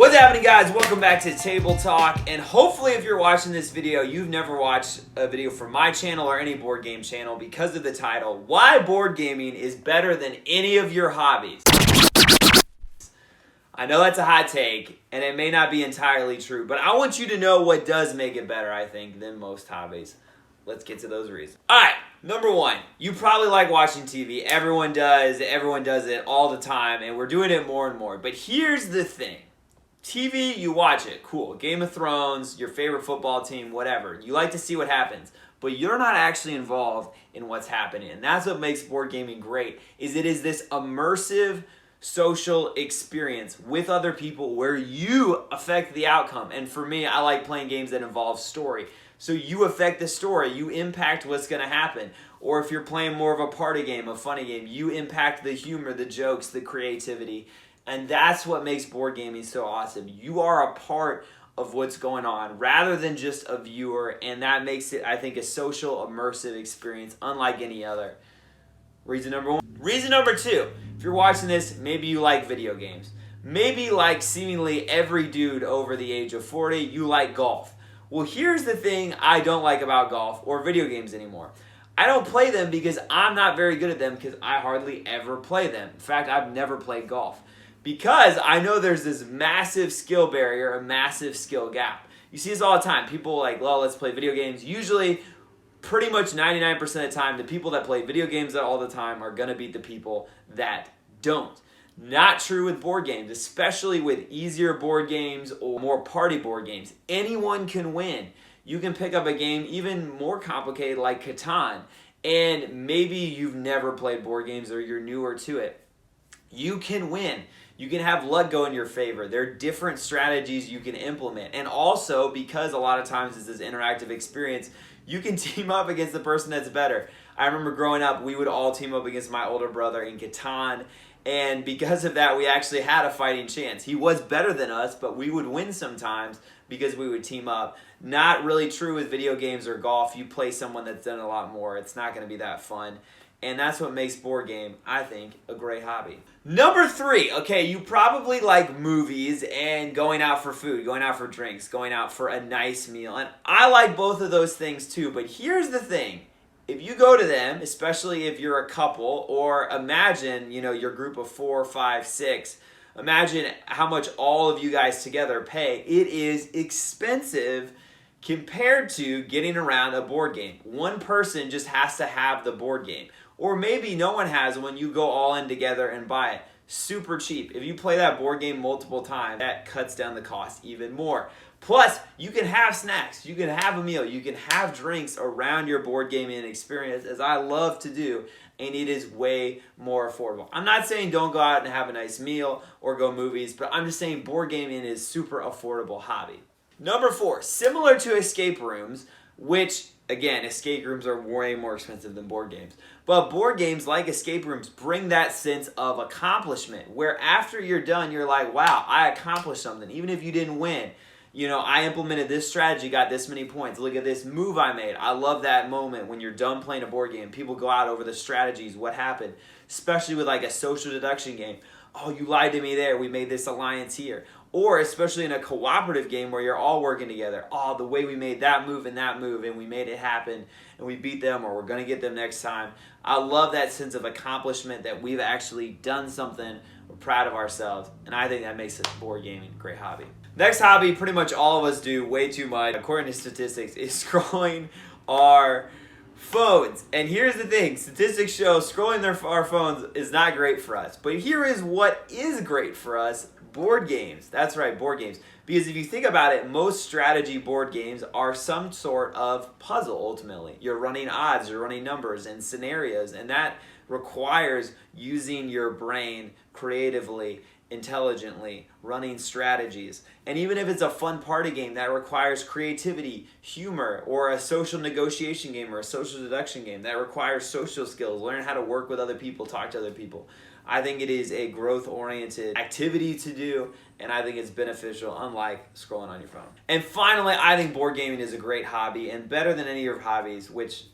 What's happening, guys? Welcome back to Table Talk, and hopefully if you're watching this video, you've never watched a video from my channel or any board game channel because of the title, Why Board Gaming is Better Than Any of Your Hobbies. I know that's a hot take, and it may not be entirely true, but I want you to know what does make it better, I think, than most hobbies. Let's get to those reasons. Alright, number one, you probably like watching TV. Everyone does it all the time, and we're doing it more and more. But here's the thing. TV, you watch it, cool. Game of Thrones, your favorite football team, whatever. You like to see what happens, but you're not actually involved in what's happening. And that's what makes board gaming great, is it is this immersive social experience with other people where you affect the outcome. And for me, I like playing games that involve story. So you affect the story, you impact what's gonna happen. Or if you're playing more of a party game, a funny game, you impact the humor, the jokes, the creativity. And that's what makes board gaming so awesome. You are a part of what's going on rather than just a viewer, and that makes it, I think, a social, immersive experience unlike any other. Reason number one. Reason number two, if you're watching this, maybe you like video games. Maybe like seemingly every dude over the age of 40, you like golf. Well, here's the thing I don't like about golf or video games anymore. I don't play them because I'm not very good at them because I hardly ever play them. In fact, I've never played golf. Because I know there's this massive skill barrier, a massive skill gap. You see this all the time. People like, well, let's play video games. Usually, pretty much 99% of the time, the people that play video games all the time are going to beat the people that don't. Not true with board games, especially with easier board games or more party board games. Anyone can win. You can pick up a game even more complicated like Catan, and maybe you've never played board games or you're newer to it. You can win. You can have luck go in your favor. There are different strategies you can implement. And also, because a lot of times it's this interactive experience, you can team up against the person that's better. I remember growing up, we would all team up against my older brother in Catan. And because of that, we actually had a fighting chance. He was better than us, but we would win sometimes because we would team up. Not really true with video games or golf. You play someone that's done a lot more. It's not going to be that fun. And that's what makes board game, I think, a great hobby. Number three, okay, you probably like movies and going out for food, going out for drinks, going out for a nice meal. And I like both of those things too, but here's the thing. If you go to them, especially if you're a couple, or imagine, your group of 4, 5, 6, imagine how much all of you guys together pay. It is expensive compared to getting around a board game. One person just has to have the board game. Or maybe no one has when you go all in together and buy it. Super cheap. If you play that board game multiple times, that cuts down the cost even more. Plus, you can have snacks, you can have a meal, you can have drinks around your board gaming experience, as I love to do, and it is way more affordable. I'm not saying don't go out and have a nice meal or go movies, but I'm just saying board gaming is super affordable hobby. Number four, similar to escape rooms, which, again, escape rooms are way more expensive than board games. But board games, like escape rooms, bring that sense of accomplishment, where after you're done, you're like, wow, I accomplished something, even if you didn't win. I implemented this strategy, got this many points. Look at this move I made. I love that moment when you're done playing a board game. People go out over the strategies, what happened, especially with like a social deduction game. Oh, you lied to me there. We made this alliance here. Or especially in a cooperative game where you're all working together. Oh, the way we made that move and we made it happen and we beat them, or we're going to get them next time. I love that sense of accomplishment that we've actually done something. We're proud of ourselves. And I think that makes it board gaming a great hobby. Next hobby, pretty much all of us do way too much, according to statistics, is scrolling our phones. And here's the thing, statistics show scrolling our phones is not great for us. But here is what is great for us, board games. That's right, board games. Because if you think about it, most strategy board games are some sort of puzzle, ultimately. You're running odds, you're running numbers and scenarios, and that requires using your brain creatively, intelligently, running strategies. And even if it's a fun party game, that requires creativity, humor, or a social negotiation game or a social deduction game that requires social skills, learn how to work with other people, talk to other people. I think it is a growth-oriented activity to do, and I think it's beneficial, unlike scrolling on your phone. And finally, I think board gaming is a great hobby, and better than any of your hobbies, which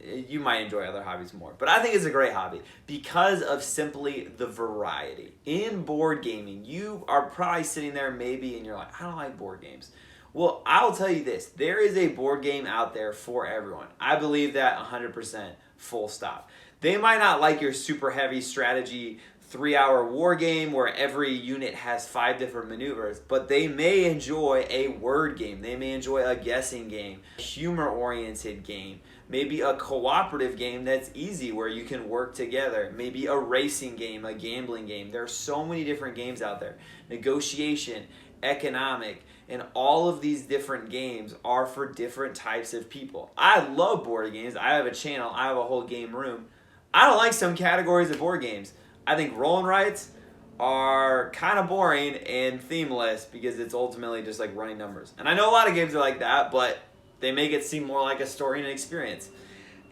you might enjoy other hobbies more. But I think it's a great hobby because of simply the variety. In board gaming, you are probably sitting there maybe and you're like, I don't like board games. Well, I'll tell you this. There is a board game out there for everyone. I believe that 100%, full stop. They might not like your super heavy strategy 3-hour war game where every unit has 5 different maneuvers, but they may enjoy a word game. They may enjoy a guessing game, a humor-oriented game, maybe a cooperative game that's easy where you can work together, maybe a racing game, a gambling game. There are so many different games out there. Negotiation, economic, and all of these different games are for different types of people. I love board games. I have a channel. I have a whole game room. I don't like some categories of board games. I think roll and writes are kind of boring and themeless because it's ultimately just like running numbers. And I know a lot of games are like that, but they make it seem more like a story and an experience.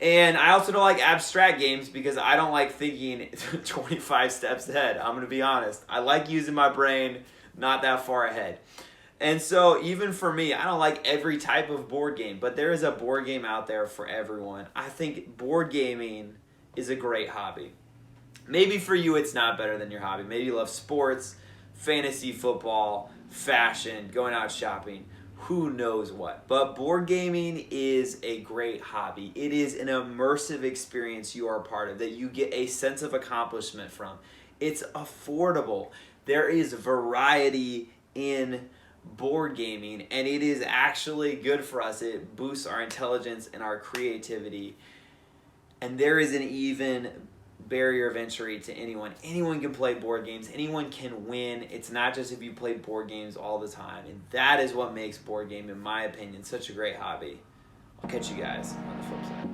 And I also don't like abstract games because I don't like thinking 25 steps ahead. I'm going to be honest. I like using my brain not that far ahead. And so even for me, I don't like every type of board game, but there is a board game out there for everyone. I think board gaming is a great hobby. Maybe for you it's not better than your hobby. Maybe you love sports, fantasy football, fashion, going out shopping, who knows what. But board gaming is a great hobby. It is an immersive experience you are a part of that you get a sense of accomplishment from. It's affordable. There is variety in board gaming, and it is actually good for us. It boosts our intelligence and our creativity. And there is an even barrier of entry to anyone. Anyone can play board games. Anyone can win. It's not just if you play board games all the time. And that is what makes board game, in my opinion, such a great hobby. I'll catch you guys on the flip side.